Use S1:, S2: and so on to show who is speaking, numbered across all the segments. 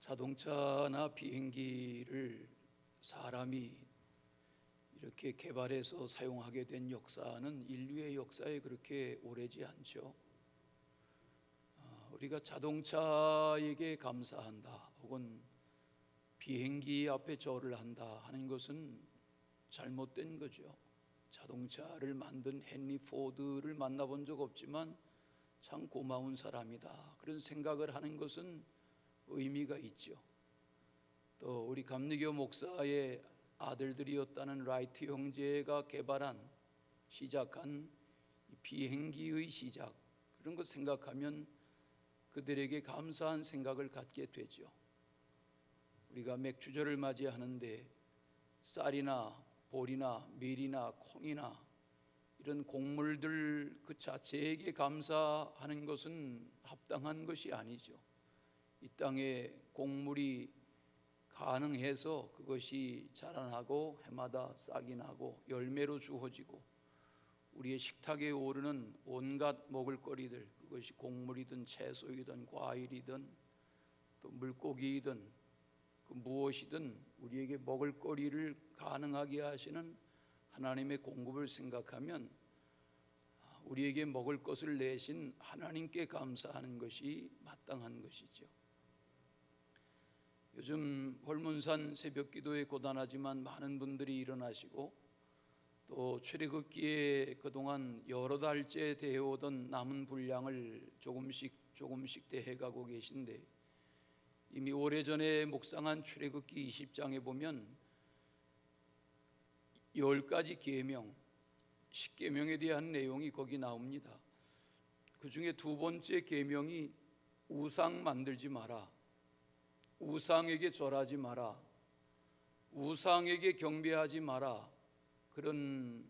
S1: 자동차나 비행기를 사람이 이렇게 개발해서 사용하게 된 역사는 인류의 역사에 그렇게 오래지 않죠. 우리가 자동차에게 감사한다 혹은 비행기 앞에 절을 한다 하는 것은 잘못된 거죠. 자동차를 만든 헨리 포드를 만나본 적 없지만 참 고마운 사람이다, 그런 생각을 하는 것은 의미가 있죠. 또 우리 감리교 목사의 아들들이었다는 라이트 형제가 시작한 비행기의 시작, 그런 것 생각하면 그들에게 감사한 생각을 갖게 되죠. 우리가 맥주절을 맞이하는데 쌀이나 보리나 밀이나 콩이나 이런 곡물들 그 자체에게 감사하는 것은 합당한 것이 아니죠. 이 땅에 곡물이 가능해서 그것이 자라나고 해마다 싹이 나고 열매로 주어지고 우리의 식탁에 오르는 온갖 먹을거리들, 그것이 곡물이든 채소이든 과일이든 또 물고기이든 그 무엇이든 우리에게 먹을거리를 가능하게 하시는 하나님의 공급을 생각하면 우리에게 먹을 것을 내신 하나님께 감사하는 것이 마땅한 것이죠. 요즘 홀문산 새벽기도에 고단하지만 많은 분들이 일어나시고 또 출애굽기에 그동안 여러 달째 대해오던 남은 분량을 조금씩 대해가고 계신데, 이미 오래전에 묵상한 출애굽기 20장에 보면 10가지 계명, 10계명에 대한 내용이 거기 나옵니다. 그 중에 두 번째 계명이 우상 만들지 마라, 우상에게 절하지 마라, 우상에게 경배하지 마라, 그런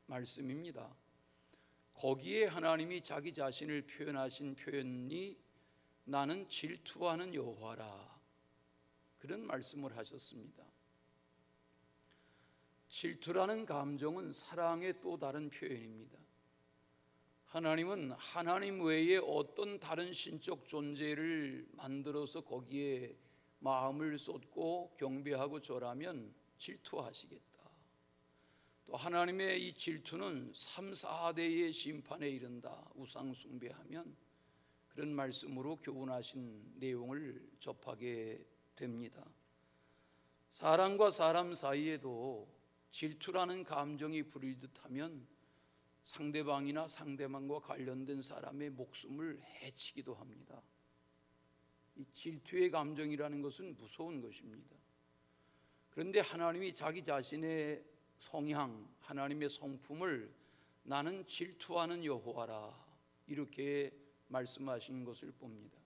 S1: 말씀입니다. 거기에 하나님이 자기 자신을 표현하신 표현이 나는 질투하는 여호와라, 그런 말씀을 하셨습니다. 질투라는 감정은 사랑의 또 다른 표현입니다. 하나님은 하나님 외에 어떤 다른 신적 존재를 만들어서 거기에 마음을 쏟고 경배하고 절하면 질투하시겠다. 또 하나님의 이 질투는 3, 4대의 심판에 이른다, 우상 숭배하면, 그런 말씀으로 교훈하신 내용을 접하게 됩니다. 사람과 사람 사이에도 질투라는 감정이 불일듯하면 상대방이나 상대방과 관련된 사람의 목숨을 해치기도 합니다. 이 질투의 감정이라는 것은 무서운 것입니다. 그런데 하나님이 자기 자신의 성향, 하나님의 성품을 나는 질투하는 여호와라, 이렇게 말씀하신 것을 봅니다.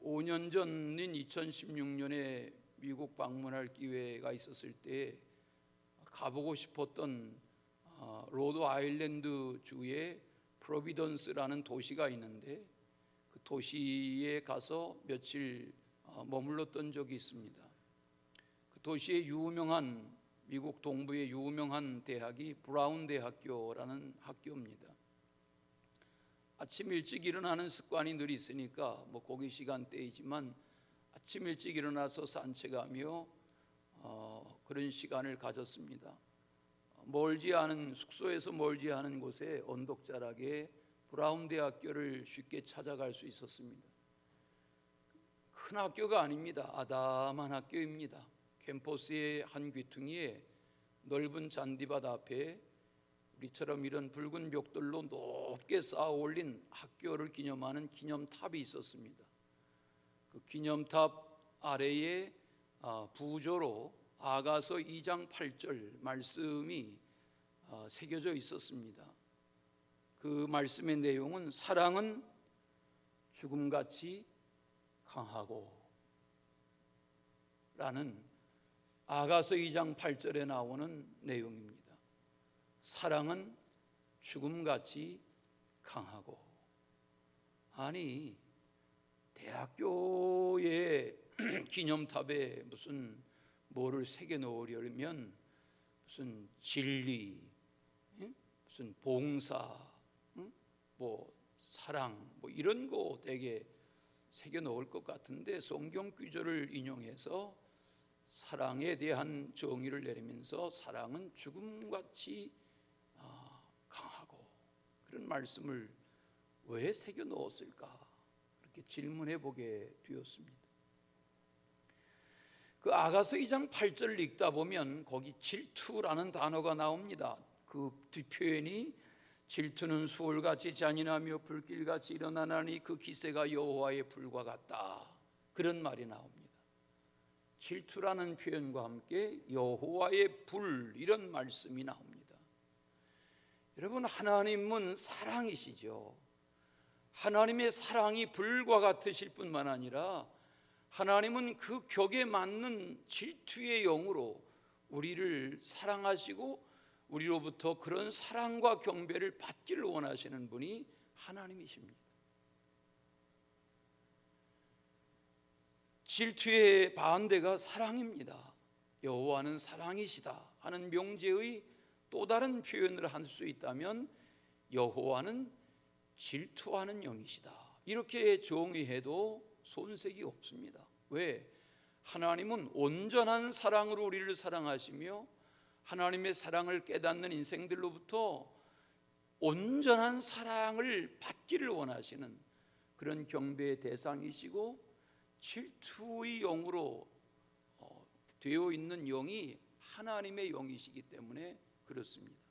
S1: 5년 전인 2016년에 미국 방문할 기회가 있었을 때 가보고 싶었던 로드 아일랜드 주의 프로비던스라는 도시가 있는데, 그 도시에 가서 며칠 머물렀던 적이 있습니다. 그 도시의 미국 동부의 유명한 대학이 브라운 대학교라는 학교입니다. 아침 일찍 일어나는 습관이 늘 있으니까 고기 시간대이지만 아침 일찍 일어나서 산책하며 그런 시간을 가졌습니다. 숙소에서 멀지 않은 곳에 언덕자락에 브라운 대학교를 쉽게 찾아갈 수 있었습니다. 큰 학교가 아닙니다. 아담한 학교입니다. 캠퍼스의 한 귀퉁이에 넓은 잔디밭 앞에 우리처럼 이런 붉은 벽돌로 높게 쌓아 올린 학교를 기념하는 기념탑이 있었습니다. 그 기념탑 아래에 부조로 아가서 2장 8절 말씀이 새겨져 있었습니다. 그 말씀의 내용은 사랑은 죽음같이 강하고 라는 아가서 2장 8절에 나오는 내용입니다. 사랑은 죽음같이 강하고. 아니, 대학교의 기념탑에 무슨 뭐를 새겨 놓으려면 무슨 진리, 무슨 봉사, 사랑 이런 거 되게 새겨 놓을 것 같은데 성경 구절을 인용해서 사랑에 대한 정의를 내리면서 사랑은 죽음같이 강하고, 그런 말씀을 왜 새겨 넣었을까, 그렇게 질문해 보게 되었습니다. 그 아가서 2장 8절을 읽다 보면 거기 질투라는 단어가 나옵니다. 그 뒷표현이 질투는 수월같이 잔인하며 불길같이 일어나나니 그 기세가 여호와의 불과 같다, 그런 말이 나옵니다. 질투라는 표현과 함께 여호와의 불, 이런 말씀이 나옵니다. 여러분, 하나님은 사랑이시죠. 하나님의 사랑이 불과 같으실 뿐만 아니라 하나님은 그 격에 맞는 질투의 영으로 우리를 사랑하시고 우리로부터 그런 사랑과 경배를 받기를 원하시는 분이 하나님이십니다. 질투의 반대가 사랑입니다. 여호와는 사랑이시다 하는 명제의 또 다른 표현을 할 수 있다면 여호와는 질투하는 영이시다, 이렇게 정의해도 손색이 없습니다. 왜? 하나님은 온전한 사랑으로 우리를 사랑하시며 하나님의 사랑을 깨닫는 인생들로부터 온전한 사랑을 받기를 원하시는 그런 경배의 대상이시고, 질투의 영으로 되어 있는 영이 하나님의 영이시기 때문에 그렇습니다.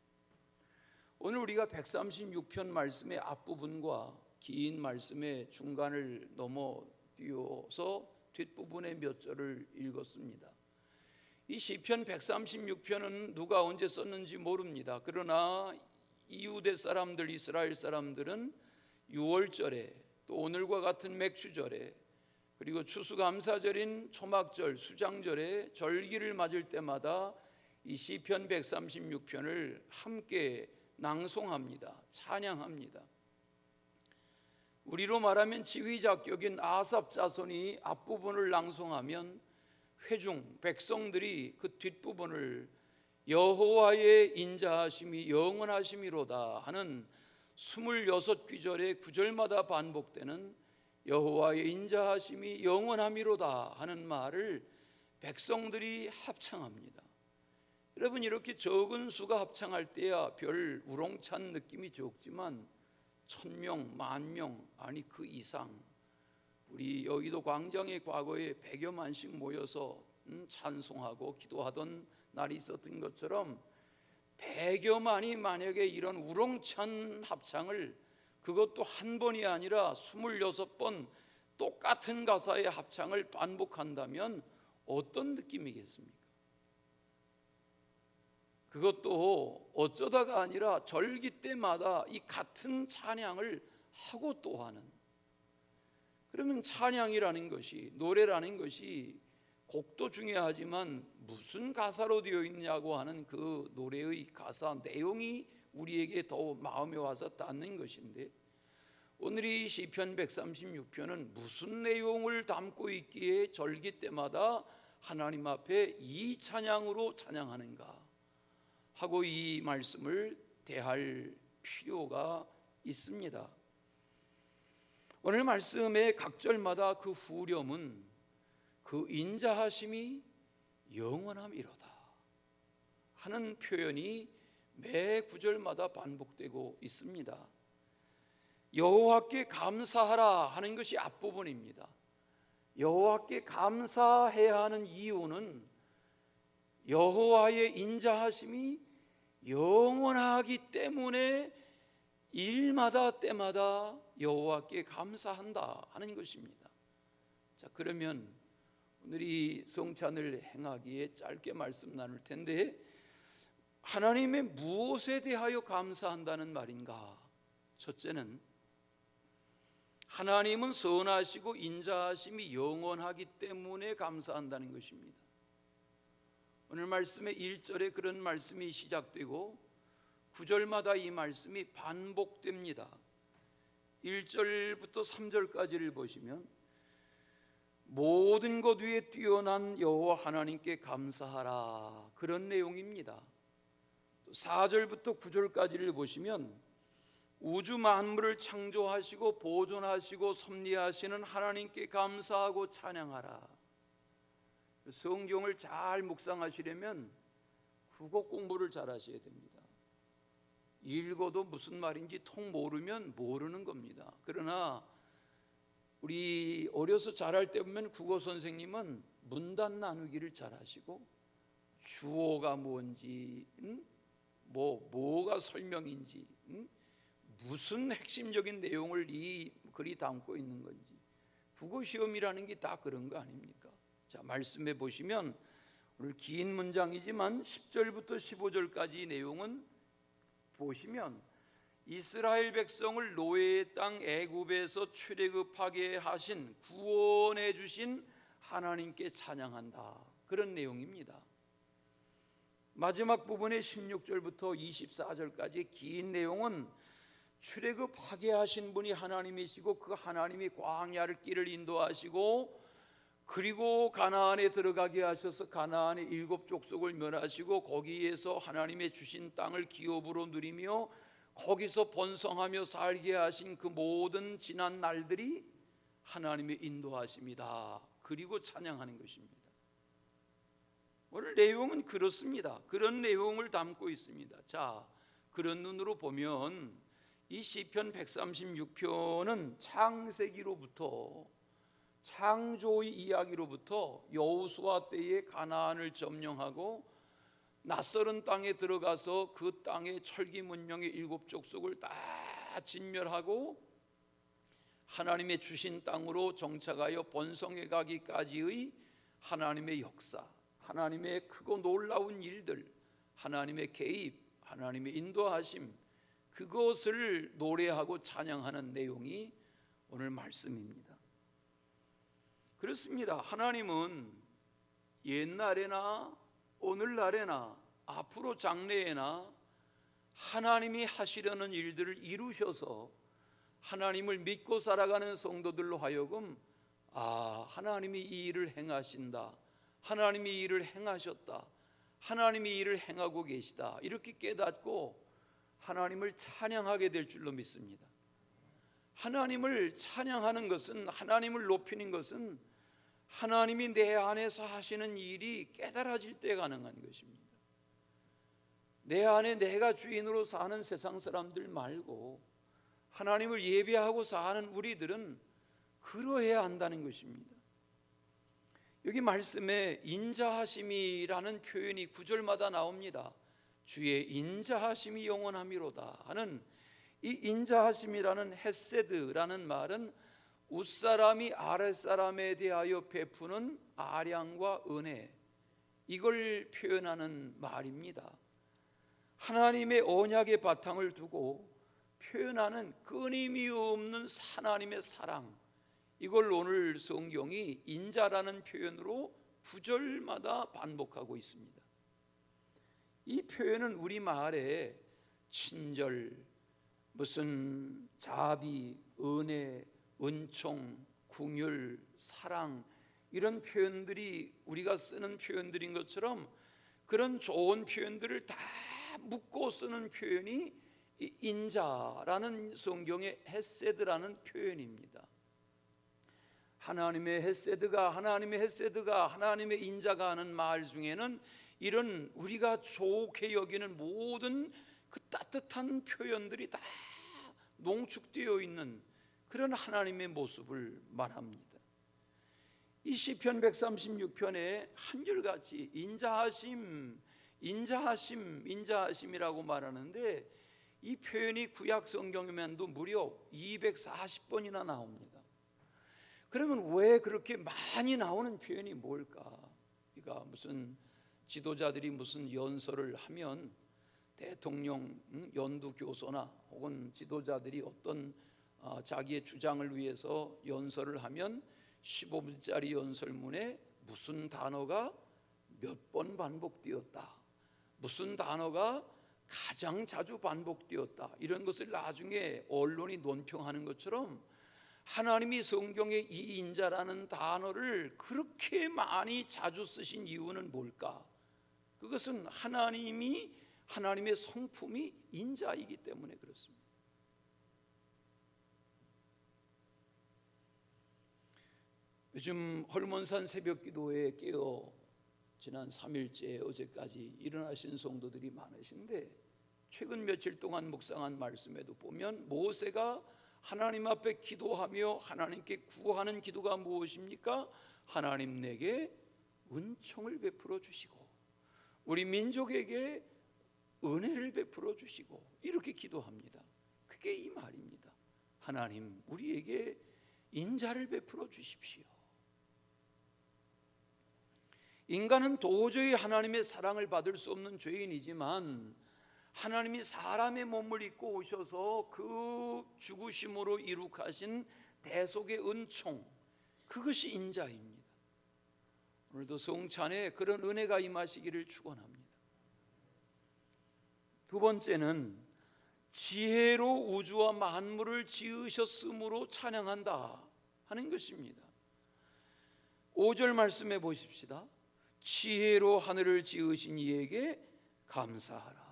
S1: 오늘 우리가 136편 말씀의 앞부분과 긴 말씀의 중간을 넘어뛰어서 뒷부분의 몇 절을 읽었습니다. 이 시편 136편은 누가 언제 썼는지 모릅니다. 그러나 이웃의 사람들, 이스라엘 사람들은 유월절에, 또 오늘과 같은 맥주절에, 그리고 추수감사절인 초막절, 수장절에 절기를 맞을 때마다 이 시편 136편을 함께 낭송합니다. 찬양합니다. 우리로 말하면 지휘자격인 아삽 자손이 앞부분을 낭송하면 회중 백성들이 그 뒷부분을 여호와의 인자하심이 영원하심이로다 하는 26귀절의 구절마다 반복되는 여호와의 인자하심이 영원함이로다 하는 말을 백성들이 합창합니다. 여러분, 이렇게 적은 수가 합창할 때야 별 우렁찬 느낌이 적지만 1000명, 10,000명, 아니 그 이상, 우리 여의도 광장에 과거에 100여만씩 모여서 찬송하고 기도하던 날이 있었던 것처럼 100여만이 만약에 이런 우렁찬 합창을, 그것도 한 번이 아니라 26번 똑같은 가사의 합창을 반복한다면 어떤 느낌이겠습니까? 그것도 어쩌다가 아니라 절기 때마다 이 같은 찬양을 하고 또 하는. 그러면 찬양이라는 것이, 노래라는 것이 곡도 중요하지만 무슨 가사로 되어 있냐고 하는 그 노래의 가사 내용이 우리에게 더 마음에 와서 닿는 것인데, 오늘 이 시편 136편은 무슨 내용을 담고 있기에 절기 때마다 하나님 앞에 이 찬양으로 찬양하는가 하고 이 말씀을 대할 필요가 있습니다. 오늘 말씀의 각 절마다 그 후렴은 그 인자하심이 영원함이로다 하는 표현이 매 구절마다 반복되고 있습니다. 여호와께 감사하라 하는 것이 앞부분입니다. 여호와께 감사해야 하는 이유는 여호와의 인자하심이 영원하기 때문에 일마다 때마다 여호와께 감사한다 하는 것입니다. 자, 그러면 오늘 이 성찬을 행하기에 짧게 말씀 나눌 텐데, 하나님의 무엇에 대하여 감사한다는 말인가? 첫째는 하나님은 선하시고 인자하심이 영원하기 때문에 감사한다는 것입니다. 오늘 말씀의 1절에 그런 말씀이 시작되고 9절마다 이 말씀이 반복됩니다. 1절부터 3절까지를 보시면 모든 것 위에 뛰어난 여호와 하나님께 감사하라, 그런 내용입니다. 4절부터 9절까지를 보시면 우주 만물을 창조하시고 보존하시고 섭리하시는 하나님께 감사하고 찬양하라. 성경을 잘 묵상하시려면 국어 공부를 잘 하셔야 됩니다. 읽어도 무슨 말인지 통 모르면 모르는 겁니다. 그러나 우리 어려서 잘할 때 보면 국어 선생님은 문단 나누기를 잘 하시고 주어가 뭔지, 뭐가 설명인지, 무슨 핵심적인 내용을 이 글이 담고 있는 건지, 국어 시험이라는 게 다 그런 거 아닙니까? 자, 말씀해 보시면 오늘 긴 문장이지만 10절부터 15절까지 내용은 보시면 이스라엘 백성을 노예의 땅 애굽에서 출애굽하게 하신 구원해 주신 하나님께 찬양한다, 그런 내용입니다. 마지막 부분의 16절부터 24절까지 긴 내용은 출애굽하게 하신 분이 하나님이시고 그 하나님이 광야를 길을 인도하시고 그리고 가나안에 들어가게 하셔서 가나안의 7 족속을 멸하시고 거기에서 하나님의 주신 땅을 기업으로 누리며 거기서 번성하며 살게 하신 그 모든 지난 날들이 하나님의 인도하심이다, 그리고 찬양하는 것입니다. 오늘 내용은 그렇습니다. 그런 내용을 담고 있습니다. 자, 그런 눈으로 보면 이 시편 136편은 창세기로부터 창조의 이야기로부터 여호수아 때에 가나안을 점령하고 낯설은 땅에 들어가서 그 땅의 철기문명의 7 족속을 다 진멸하고 하나님의 주신 땅으로 정착하여 번성해 가기까지의 하나님의 역사, 하나님의 크고 놀라운 일들, 하나님의 개입, 하나님의 인도하심, 그것을 노래하고 찬양하는 내용이 오늘 말씀입니다. 그렇습니다. 하나님은 옛날에나 오늘날에나 앞으로 장래에나 하나님이 하시려는 일들을 이루셔서 하나님을 믿고 살아가는 성도들로 하여금 하나님이 이 일을 행하신다, 하나님이 이 일을 행하셨다, 하나님이 이 일을 행하고 계시다, 이렇게 깨닫고 하나님을 찬양하게 될 줄로 믿습니다. 하나님을 찬양하는 것은, 하나님을 높이는 것은 하나님이 내 안에서 하시는 일이 깨달아질 때 가능한 것입니다. 내 안에 내가 주인으로 사는 세상 사람들 말고 하나님을 예배하고 사는 우리들은 그러해야 한다는 것입니다. 여기 말씀에 인자하심이라는 표현이 9절마다 나옵니다. 주의 인자하심이 영원함이로다 하는 이 인자하심이라는 헤세드라는 말은 윗사람이 아랫사람에 대하여 베푸는 아량과 은혜, 이걸 표현하는 말입니다. 하나님의 언약의 바탕을 두고 표현하는 끊임이 없는 하나님의 사랑, 이걸 오늘 성경이 인자라는 표현으로 9절마다 반복하고 있습니다. 이 표현은 우리말에 친절, 무슨 자비, 은혜, 은총, 궁율, 사랑, 이런 표현들이 우리가 쓰는 표현들인 것처럼 그런 좋은 표현들을 다 묶고 쓰는 표현이 인자라는 성경의 헤세드라는 표현입니다. 하나님의 헤세드가 하나님의 인자가 하는 말 중에는 이런 우리가 좋게 여기는 모든 그 따뜻한 표현들이 다 농축되어 있는 그런 하나님의 모습을 말합니다. 이 시편 136편에 한결같이 인자하심이라고 말하는데 이 표현이 구약 성경에만도 무려 240번이나 나옵니다. 그러면 왜 그렇게 많이 나오는 표현이 뭘까? 그러니까 무슨 지도자들이 무슨 연설을 하면 대통령 연두교소나 혹은 지도자들이 어떤 자기의 주장을 위해서 연설을 하면 15분짜리 연설문에 무슨 단어가 몇 번 반복되었다, 무슨 단어가 가장 자주 반복되었다, 이런 것을 나중에 언론이 논평하는 것처럼 하나님이 성경에 이 인자라는 단어를 그렇게 많이 자주 쓰신 이유는 뭘까? 그것은 하나님의 성품이 인자이기 때문에 그렇습니다. 요즘 헐몬산 새벽기도에 깨어 지난 3일째 어제까지 일어나신 성도들이 많으신데, 최근 며칠 동안 묵상한 말씀에도 보면 모세가 하나님 앞에 기도하며 하나님께 구하는 기도가 무엇입니까? 하나님 내게 은총을 베풀어 주시고 우리 민족에게 은혜를 베풀어 주시고 이렇게 기도합니다. 그게 이 말입니다. 하나님 우리에게 인자를 베풀어 주십시오. 인간은 도저히 하나님의 사랑을 받을 수 없는 죄인이지만 하나님이 사람의 몸을 입고 오셔서 그 죽으심으로 이룩하신 대속의 은총, 그것이 인자입니다. 오늘도 성찬에 그런 은혜가 임하시기를 축원합니다. 두 번째는 지혜로 우주와 만물을 지으셨으므로 찬양한다 하는 것입니다. 5절 말씀해 보십시다. 지혜로 하늘을 지으신 이에게 감사하라.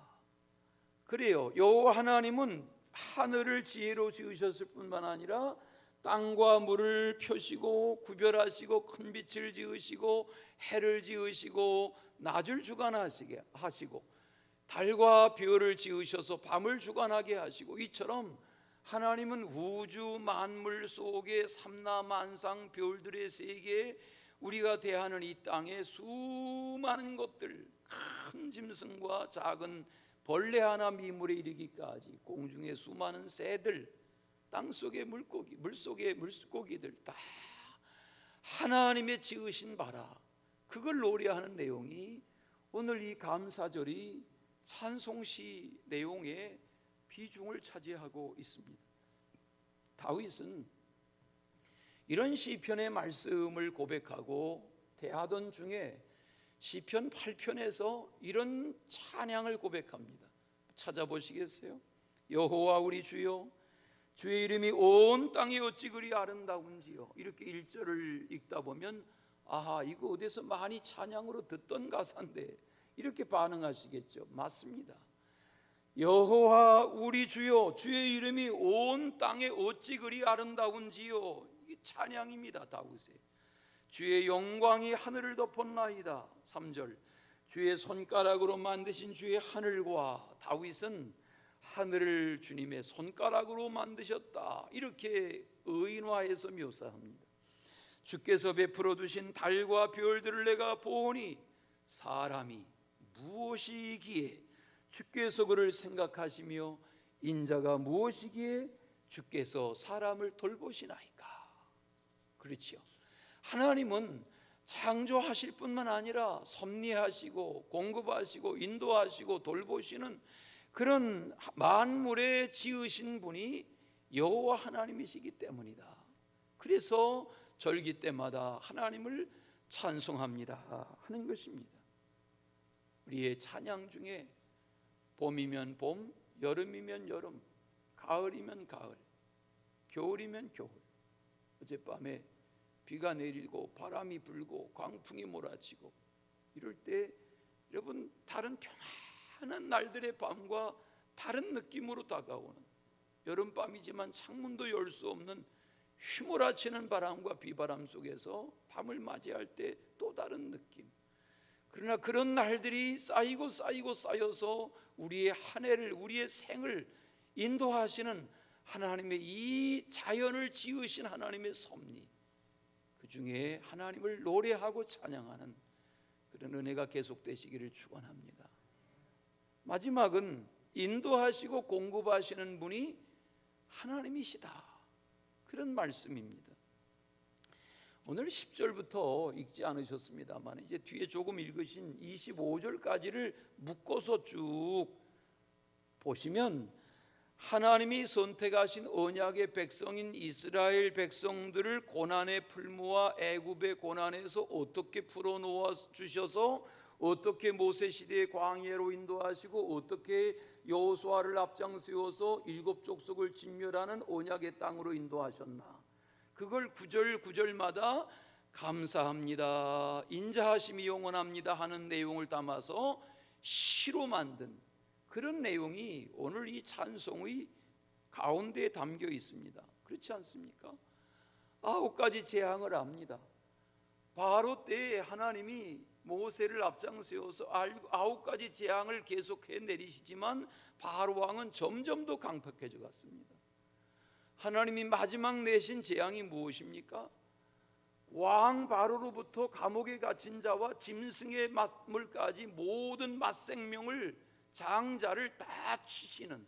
S1: 그래요, 여호와 하나님은 하늘을 지혜로 지으셨을 뿐만 아니라 땅과 물을 펴시고 구별하시고 큰 빛을 지으시고 해를 지으시고 낮을 주관하시게 하시고 달과 별을 지으셔서 밤을 주관하게 하시고, 이처럼 하나님은 우주 만물 속에 삼라만상 별들의 세계에 우리가 대하는 이 땅의 수많은 것들, 큰 짐승과 작은 벌레 하나 미물에 이르기까지 공중의 수많은 새들, 땅속의 물고기, 물속의 물고기들 다 하나님의 지으신 바라, 그걸 노래하는 내용이 오늘 이 감사절이 찬송시 내용의 비중을 차지하고 있습니다. 다윗은 이런 시편의 말씀을 고백하고 대하던 중에 시편 8편에서 이런 찬양을 고백합니다. 찾아보시겠어요? 여호와 우리 주여, 주의 이름이 온 땅이 어찌 그리 아름다운지요. 이렇게 1절을 읽다 보면 아하, 이거 어디서 많이 찬양으로 듣던 가사인데 이렇게 반응하시겠죠. 맞습니다. 여호와 우리 주여, 주의 이름이 온 땅에 어찌 그리 아름다운지요. 이게 찬양입니다. 다윗의 주의 영광이 하늘을 덮었나이다. 3절 주의 손가락으로 만드신 주의 하늘과, 다윗은 하늘을 주님의 손가락으로 만드셨다 이렇게 의인화해서 묘사합니다. 주께서 베풀어 두신 달과 별들을 내가 보니 사람이 무엇이기에 주께서 그를 생각하시며 인자가 무엇이기에 주께서 사람을 돌보시나이까. 그렇죠. 하나님은 창조하실 뿐만 아니라 섭리하시고 공급하시고 인도하시고 돌보시는 그런 만물에 지으신 분이 여호와 하나님이시기 때문이다. 그래서 절기 때마다 하나님을 찬송합니다 하는 것입니다. 우리의 찬양 중에 봄이면 봄, 여름이면 여름, 가을이면 가을, 겨울이면 겨울, 어젯밤에 비가 내리고 바람이 불고 광풍이 몰아치고 이럴 때 여러분, 다른 평안한 날들의 밤과 다른 느낌으로 다가오는, 여름밤이지만 창문도 열 수 없는 휘몰아치는 바람과 비바람 속에서 밤을 맞이할 때 또 다른 느낌. 그러나 그런 날들이 쌓이고 쌓여서 우리의 한 해를, 우리의 생을 인도하시는 하나님의 이 자연을 지으신 하나님의 섭리, 그 중에 하나님을 노래하고 찬양하는 그런 은혜가 계속되시기를 축원합니다. 마지막은 인도하시고 공급하시는 분이 하나님이시다, 그런 말씀입니다. 오늘 10절부터 읽지 않으셨습니다만 이제 뒤에 조금 읽으신 25절까지를 묶어서 쭉 보시면 하나님이 선택하신 언약의 백성인 이스라엘 백성들을 고난의 풀무와 애굽의 고난에서 어떻게 풀어놓아 주셔서 어떻게 모세 시대의 광야로 인도하시고 어떻게 여호수아를 앞장세워서 7 족속을 진멸하는 언약의 땅으로 인도하셨나, 그걸 구절마다 감사합니다, 인자하심이 영원합니다 하는 내용을 담아서 시로 만든 그런 내용이 오늘 이 찬송의 가운데에 담겨 있습니다. 그렇지 않습니까? 9가지 재앙을 압니다. 바로 때에 하나님이 모세를 앞장세워서 9가지 재앙을 계속해 내리시지만 바로 왕은 점점 더 강팍해져 갔습니다. 하나님이 마지막 내신 재앙이 무엇입니까? 왕 바로로부터 감옥에 갇힌 자와 짐승의 만물까지 모든 맛생명을, 장자를 다 치시는,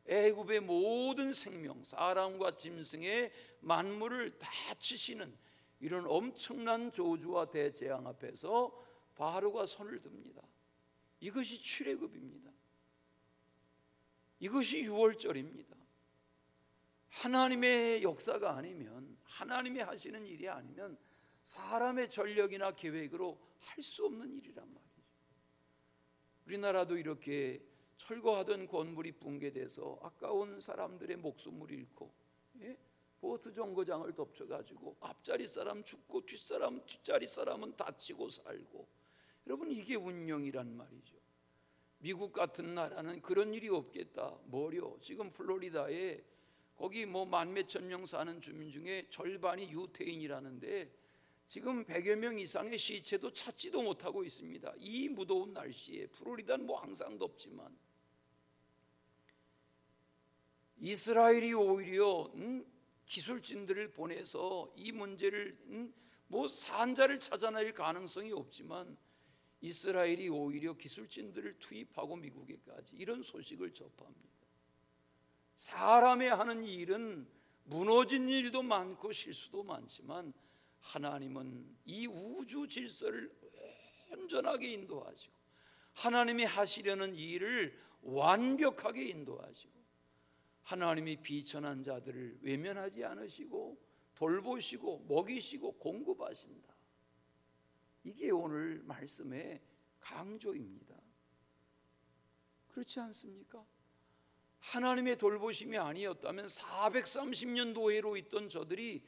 S1: 애굽의 모든 생명, 사람과 짐승의 만물을 다 치시는 이런 엄청난 저주와 대재앙 앞에서 바로가 손을 듭니다. 이것이 출애굽입니다. 이것이 유월절입니다. 하나님의 역사가 아니면, 하나님이 하시는 일이 아니면 사람의 전력이나 계획으로 할 수 없는 일이란 말이죠. 우리나라도 이렇게 철거하던 건물이 붕괴돼서 아까운 사람들의 목숨을 잃고, 보트 정거장을 덮쳐가지고 앞자리 사람 죽고 뒷자리 사람은 다치고 살고, 여러분 이게 운명이란 말이죠. 미국 같은 나라는 그런 일이 없겠다. 뭐려? 지금 플로리다에 거기 뭐 만몇천 명 사는 주민 중에 절반이 유태인이라는데 지금 100여 명 이상의 시체도 찾지도 못하고 있습니다. 이 무더운 날씨에. 플로리다는 뭐 항상 덥지만 이스라엘이 오히려 기술진들을 보내서 이 문제를 뭐 산자를 찾아낼 가능성이 없지만 이스라엘이 오히려 기술진들을 투입하고 미국에까지 이런 소식을 접합니다. 사람의 하는 일은 무너진 일도 많고 실수도 많지만 하나님은 이 우주 질서를 온전하게 인도하시고 하나님이 하시려는 일을 완벽하게 인도하시고 하나님이 비천한 자들을 외면하지 않으시고 돌보시고 먹이시고 공급하신다. 이게 오늘 말씀의 강조입니다. 그렇지 않습니까? 하나님의 돌보심이 아니었다면 430년 노예로 있던 저들이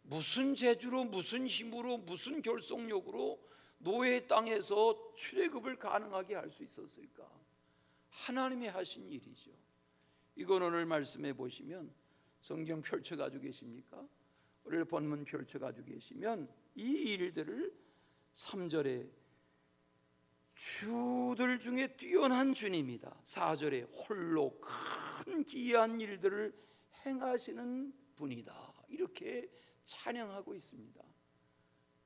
S1: 무슨 재주로, 무슨 힘으로, 무슨 결속력으로 노예 땅에서 출애굽을 가능하게 할 수 있었을까? 하나님이 하신 일이죠. 이건 오늘 말씀해 보시면, 성경 펼쳐가지고 계십니까? 오늘 본문 펼쳐가지고 계시면 이 일들을 3절에 주들 중에 뛰어난 주님이다, 4절에 홀로 큰 기이한 일들을 행하시는 분이다, 이렇게 찬양하고 있습니다.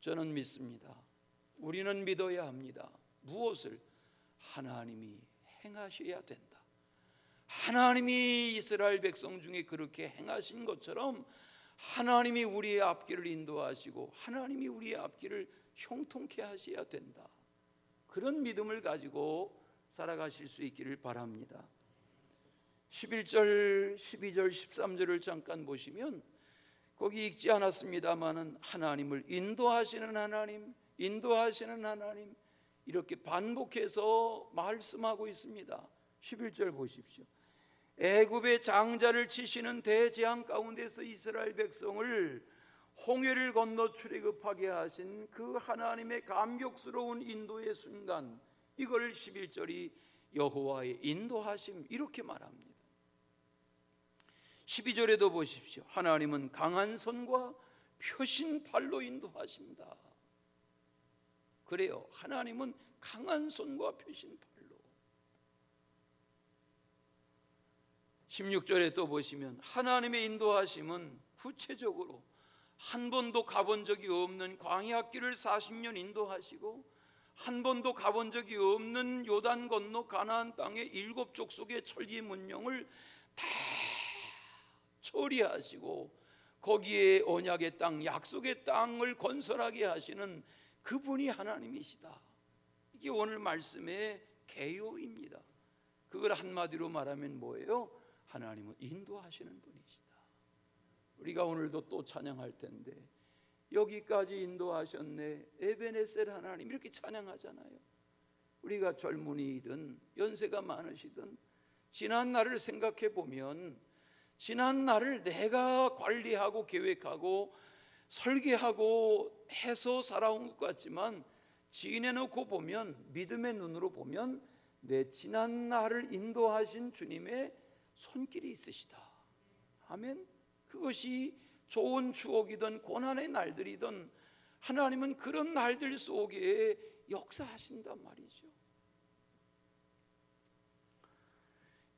S1: 저는 믿습니다. 우리는 믿어야 합니다. 무엇을? 하나님이 행하셔야 된다. 하나님이 이스라엘 백성 중에 그렇게 행하신 것처럼 하나님이 우리의 앞길을 인도하시고 하나님이 우리의 앞길을 형통케 하셔야 된다. 그런 믿음을 가지고 살아가실 수 있기를 바랍니다. 11절, 12절, 13절을 잠깐 보시면 거기 읽지 않았습니다마는 하나님을 인도하시는 하나님, 인도하시는 하나님, 이렇게 반복해서 말씀하고 있습니다. 11절 보십시오. 애굽의 장자를 치시는 대재앙 가운데서 이스라엘 백성을 홍해를 건너 출애굽하게 하신 그 하나님의 감격스러운 인도의 순간, 이걸 11절이 여호와의 인도하심, 이렇게 말합니다. 12절에도 보십시오. 하나님은 강한 손과 펴신 팔로 인도하신다. 그래요. 하나님은 강한 손과 펴신 팔로. 16절에 또 보시면 하나님의 인도하심은 구체적으로 한 번도 가본 적이 없는 광야길을 40년 인도하시고 한 번도 가본 적이 없는 요단 건너 가나안 땅의 7 족속의 천리 문명을 다 처리하시고 거기에 언약의 땅, 약속의 땅을 건설하게 하시는 그분이 하나님이시다. 이게 오늘 말씀의 개요입니다. 그걸 한마디로 말하면 뭐예요? 하나님은 인도하시는 분이시다. 우리가 오늘도 또 찬양할 텐데 여기까지 인도하셨네, 에베네셀 하나님, 이렇게 찬양하잖아요. 우리가 젊은이든 연세가 많으시든 지난 날을 생각해 보면 지난 날을 내가 관리하고 계획하고 설계하고 해서 살아온 것 같지만 지내놓고 보면, 믿음의 눈으로 보면 내 지난 날을 인도하신 주님의 손길이 있으시다. 아멘. 그것이 좋은 추억이든 고난의 날들이든 하나님은 그런 날들 속에 역사하신단 말이죠.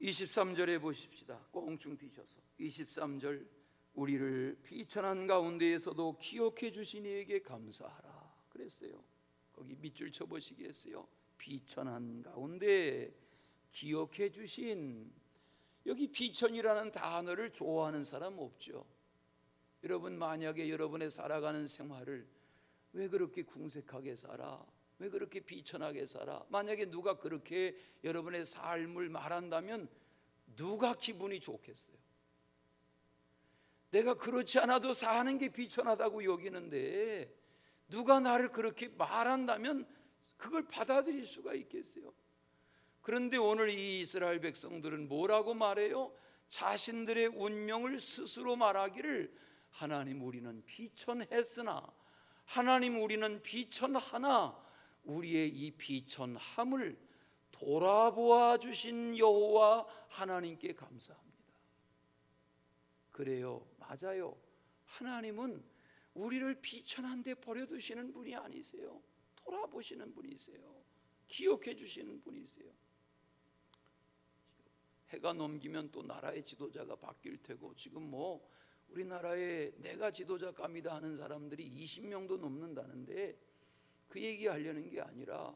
S1: 23절에 보십시다. 꽁충 뛰셔서 23절, 우리를 비천한 가운데에서도 기억해 주신 이에게 감사하라 그랬어요. 거기 밑줄 쳐보시겠어요? 비천한 가운데 기억해 주신. 여기 비천이라는 단어를 좋아하는 사람 없죠? 여러분, 만약에 여러분의 살아가는 생활을 왜 그렇게 궁색하게 살아? 왜 그렇게 비천하게 살아? 만약에 누가 그렇게 여러분의 삶을 말한다면 누가 기분이 좋겠어요? 내가 그렇지 않아도 사는 게 비천하다고 여기는데 누가 나를 그렇게 말한다면 그걸 받아들일 수가 있겠어요? 그런데 오늘 이 이스라엘 백성들은 뭐라고 말해요? 자신들의 운명을 스스로 말하기를, 하나님 우리는 비천했으나, 하나님 우리는 비천하나 우리의 이 비천함을 돌아보아 주신 여호와 하나님께 감사합니다. 그래요, 맞아요. 하나님은 우리를 비천한데 버려두시는 분이 아니세요. 돌아보시는 분이세요. 기억해 주시는 분이세요. 해가 넘기면 또 나라의 지도자가 바뀔 테고, 지금 뭐 우리나라에 내가 지도자감이다 하는 사람들이 20명도 넘는다는데 그 얘기하려는 게 아니라,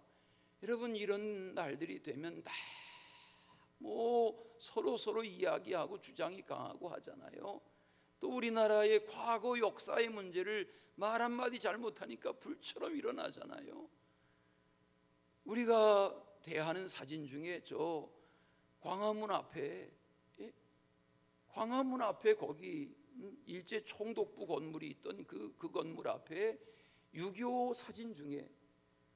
S1: 여러분 이런 날들이 되면 다 뭐 서로 이야기하고 주장이 강하고 하잖아요. 또 우리나라의 과거 역사의 문제를 말 한마디 잘못하니까 불처럼 일어나잖아요. 우리가 대하는 사진 중에 저 광화문 앞에, 광화문 앞에 거기 일제 총독부 건물이 있던 그 건물 앞에 6.25 사진 중에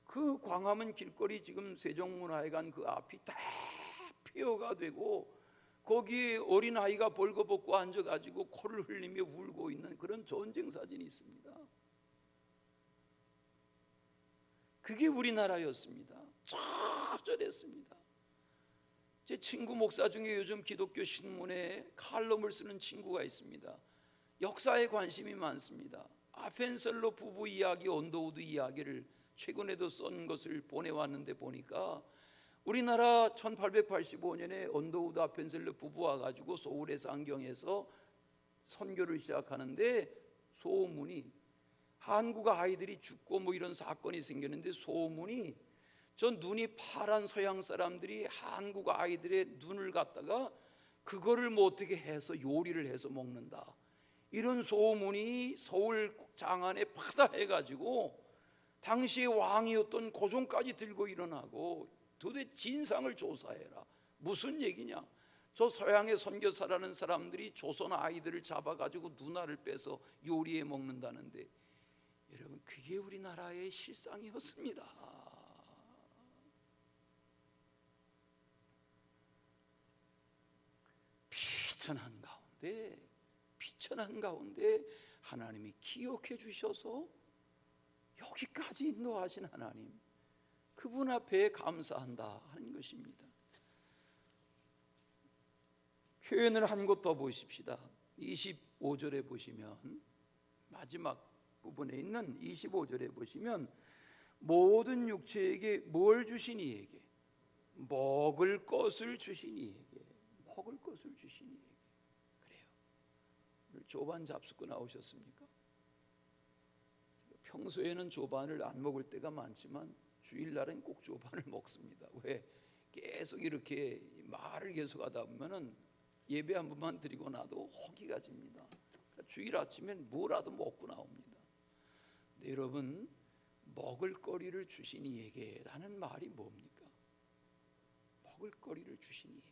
S1: 그 광화문 길거리 지금 세종문화회관 그 앞이 다 폐허가 되고 거기에 어린아이가 벌거벗고 앉아가지고 코를 흘리며 울고 있는 그런 전쟁 사진이 있습니다. 그게 우리나라였습니다. 처절했습니다. 제 친구 목사 중에 요즘 기독교 신문에 칼럼을 쓰는 친구가 있습니다. 역사에 관심이 많습니다. 아펜셀러 부부 이야기, 언더우드 이야기를 최근에도 쓴 것을 보내왔는데 보니까 우리나라 1885년에 언더우드 아펜셀러 부부와 가지고 소울의 상경에서 선교를 시작하는데 소문이, 한국 아이들이 죽고 뭐 이런 사건이 생겼는데 소문이, 저 눈이 파란 서양 사람들이 한국 아이들의 눈을 갖다가 그거를 뭐 어떻게 해서 요리를 해서 먹는다, 이런 소문이 서울 장안에 파다해가지고 당시의 왕이었던 고종까지 들고 일어나고, 도대체 진상을 조사해라. 무슨 얘기냐? 저 서양의 선교사라는 사람들이 조선 아이들을 잡아가지고 누나를 빼서 요리해 먹는다는데, 여러분 그게 우리나라의 실상이었습니다. 비천한 가운데 하나님이 기억해 주셔서 여기까지 인도하신 하나님, 그분 앞에 감사한다 하는 것입니다. 표현을 한 곳 더 보십시다. 25절에 보시면, 마지막 부분에 있는 25절에 보시면, 모든 육체에게 뭘 주신 이에게, 먹을 것을 주신 이에게, 먹을 것을 주신 이에게. 그래요. 오늘 조반 잡숫고 나오셨습니까? 평소에는 조반을 안 먹을 때가 많지만 주일날은 꼭 조반을 먹습니다. 왜? 계속 이렇게 말을 계속 하다 보면은 예배 한 번만 드리고 나도 허기가 집니다. 그러니까 주일 아침엔 뭐라도 먹고 나옵니다. 근데 여러분, 먹을 거리를 주신 이에게 라는 말이 뭡니까? 먹을 거리를 주신 이에게.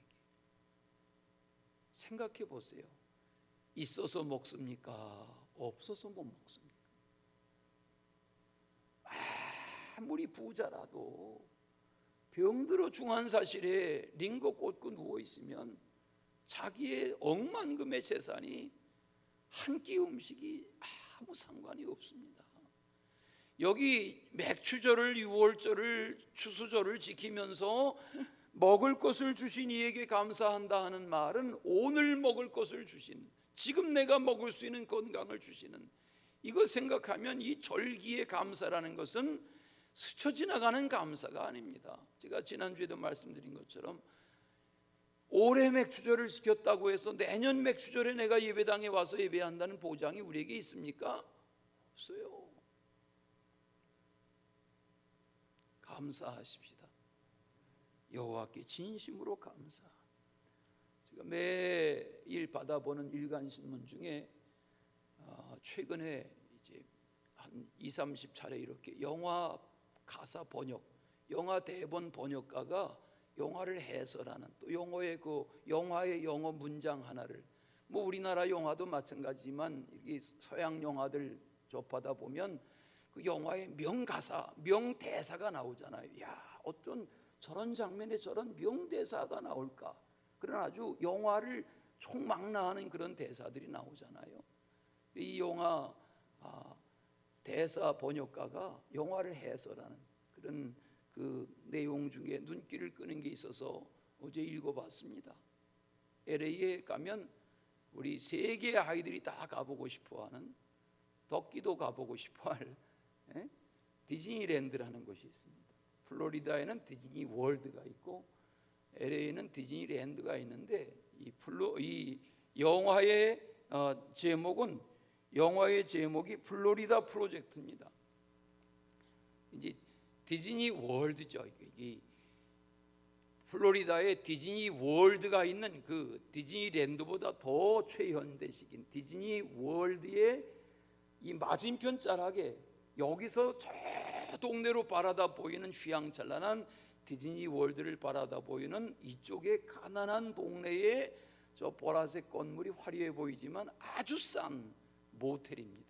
S1: 생각해 보세요. 있어서 먹습니까? 없어서 못 먹습니까? 아무리 부자라도 병들어 중환사실에 링거 꽂고 누워 있으면 자기의 억만금의 재산이 한 끼 음식이 아무 상관이 없습니다. 여기 맥추절을, 6월절을, 추수절을 지키면서 먹을 것을 주신 이에게 감사한다 하는 말은 오늘 먹을 것을 주신, 지금 내가 먹을 수 있는 건강을 주시는 이거 생각하면 이 절기의 감사라는 것은 스쳐 지나가는 감사가 아닙니다. 제가 지난주에도 말씀드린 것처럼 올해 맥주절을 지켰다고 해서 내년 맥주절에 내가 예배당에 와서 예배한다는 보장이 우리에게 있습니까? 없어요. 감사하십시다. 여호와께 진심으로 감사. 제가 매일 받아보는 일간신문 중에 최근에 이제 한 20-30차례 이렇게 영화 가사 번역, 영화 대본 번역가가 영화를 해설하는, 또 영어의 영화의 영어 문장 하나를, 뭐 우리나라 영화도 마찬가지지만 이 서양 영화들 접하다 보면 그 영화의 명가사, 명대사가 나오잖아요. 야, 어떤 저런 장면에 저런 명대사가 나올까? 그런 아주 영화를 총망라하는 그런 대사들이 나오잖아요. 이 영화 대사 번역가가 영화를 해설하는 그런 그 내용 중에 눈길을 끄는 게 있어서 어제 읽어봤습니다. LA에 가면 우리 세계의 아이들이 다 가보고 싶어하는, 덕기도 가보고 싶어할 디즈니랜드라는 곳이 있습니다. 플로리다에는 디즈니 월드가 있고 LA에는 디즈니랜드가 있는데 이 영화의 제목이 플로리다 프로젝트입니다. 이제 디즈니 월드죠. 이 플로리다에 디즈니 월드가 있는 그 디즈니랜드보다 더 최현대식인 디즈니 월드의 이 맞은편 자락에, 여기서 저 동네로 바라다 보이는 휘황찬란한 디즈니 월드를 바라다 보이는 이쪽에 가난한 동네에 저 보라색 건물이 화려해 보이지만 아주 싼 모텔입니다.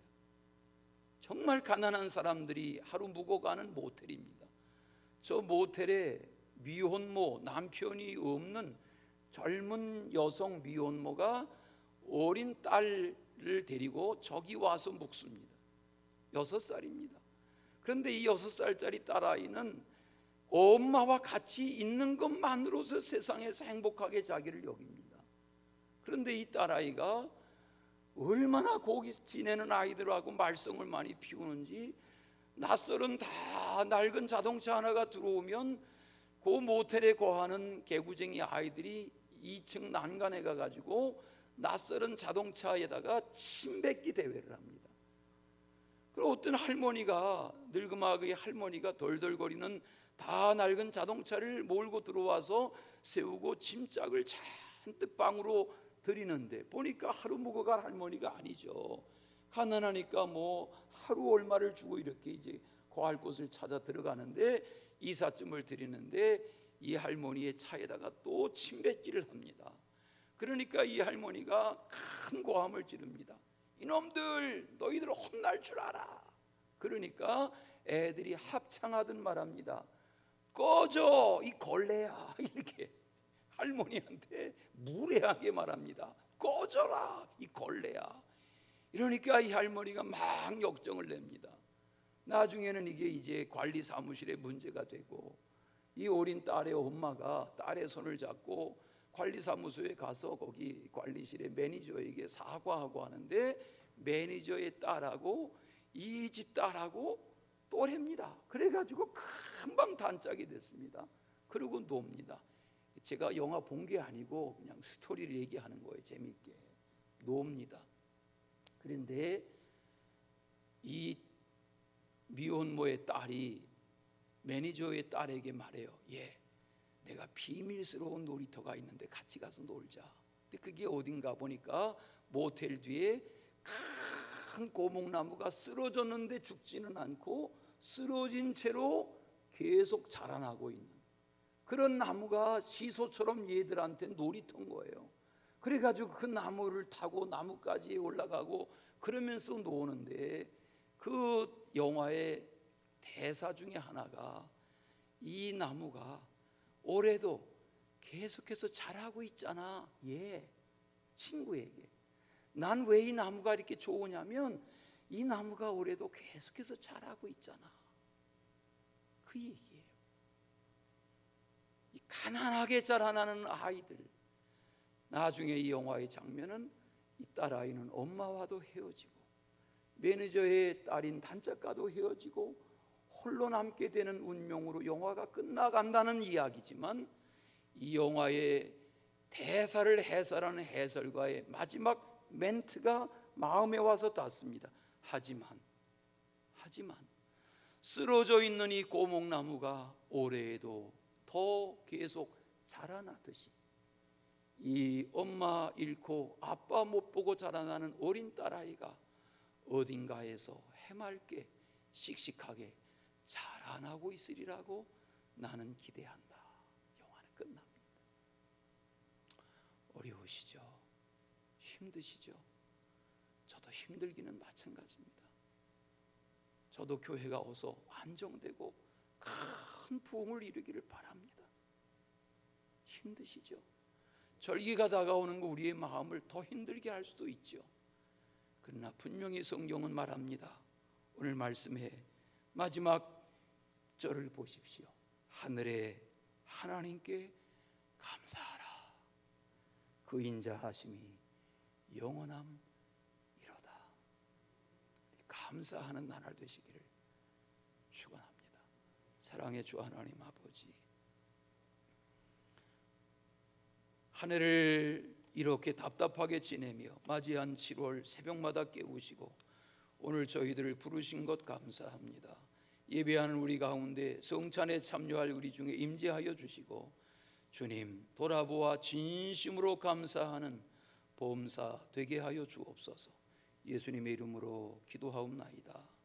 S1: 정말 가난한 사람들이 하루 묵어가는 모텔입니다. 저 모텔에 미혼모, 남편이 없는 젊은 여성 미혼모가 어린 딸을 데리고 저기 와서 묵습니다. 6살입니다. 그런데 이 6살짜리 딸아이는 엄마와 같이 있는 것만으로서 세상에서 행복하게 자기를 여깁니다. 그런데 이 딸아이가 얼마나 거기 지내는 아이들하고 말썽을 많이 피우는지, 낯설은 다 낡은 자동차 하나가 들어오면 그 모텔에 거하는 개구쟁이 아이들이 2층 난간에 가가지고 낯설은 자동차에다가 침 뱉기 대회를 합니다. 그리고 어떤 할머니가, 늙음아의 할머니가 덜덜거리는 다 낡은 자동차를 몰고 들어와서 세우고 짐짝을 잔뜩 방으로 드리는데, 보니까 하루 묵어갈 할머니가 아니죠. 가난하니까 뭐 하루 얼마를 주고 이렇게 이제 거할 곳을 찾아 들어가는데, 이삿짐을 드리는데 이 할머니의 차에다가 또 침뱉기를 합니다. 그러니까 이 할머니가 큰 고함을 지릅니다. 이놈들, 너희들 혼날 줄 알아. 그러니까 애들이 합창하듯 말합니다. 꺼져 이 걸레야. 이렇게 할머니한테 무례하게 말합니다. 꺼져라 이 걸레야. 이러니까 이 할머니가 막 역정을 냅니다. 나중에는 이게 이제 관리 사무실에 문제가 되고, 이 어린 딸의 엄마가 딸의 손을 잡고 관리사무소에 가서 거기 관리실의 매니저에게 사과하고 하는데, 매니저의 딸하고 이 집 딸하고 또래입니다. 그래가지고 금방 단짝이 됐습니다. 그리고 놉니다. 제가 영화 본 게 아니고 그냥 스토리를 얘기하는 거예요. 재미있게 놉니다. 그런데 이 미혼모의 딸이 매니저의 딸에게 말해요. 내가 비밀스러운 놀이터가 있는데 같이 가서 놀자. 근데 그게 어딘가 보니까 모텔 뒤에 큰 고목나무가 쓰러졌는데 죽지는 않고 쓰러진 채로 계속 자라나고 있는 그런 나무가 시소처럼 얘들한테 놀이터인 거예요. 그래가지고 그 나무를 타고 나뭇가지에 올라가고 그러면서 노는데, 그 영화의 대사 중에 하나가 이 나무가 올해도 계속해서 자라고 있잖아. 친구에게. 난 왜 이 나무가 이렇게 좋으냐면 이 나무가 올해도 계속해서 자라고 있잖아. 그 얘기예요. 이 가난하게 자라나는 아이들. 나중에 이 영화의 장면은 이 딸아이는 엄마와도 헤어지고 매니저의 딸인 단짝과도 헤어지고 홀로 남게 되는 운명으로 영화가 끝나간다는 이야기지만, 이 영화의 대사를 해설하는 해설가의 마지막 멘트가 마음에 와서 닿습니다. 하지만 쓰러져 있는 이 고목나무가 올해에도 더 계속 자라나듯이, 이 엄마 잃고 아빠 못 보고 자라나는 어린 딸아이가 어딘가에서 해맑게 씩씩하게 자라나고 있으리라고 나는 기대한다. 영화는 끝납니다. 어려우시죠? 힘드시죠? 저도 힘들기는 마찬가지입니다. 저도 교회가 어서 안정되고 큰 부흥을 이루기를 바랍니다. 힘드시죠? 절기가 다가오는 거 우리의 마음을 더 힘들게 할 수도 있죠. 그러나 분명히 성경은 말합니다. 오늘 말씀의 마지막 절을 보십시오. 하늘의 하나님께 감사하라. 그 인자하심이 영원함이로다. 감사하는 나날 되시기를 축원합니다. 사랑의 주 하나님 아버지, 한 해를 이렇게 답답하게 지내며 맞이한 7월 새벽마다 깨우시고 오늘 저희들을 부르신 것 감사합니다. 예배하는 우리 가운데 성찬에 참여할 우리 중에 임재하여 주시고, 주님 돌아보아 진심으로 감사하는 범사 되게 하여 주옵소서. 예수님의 이름으로 기도하옵나이다.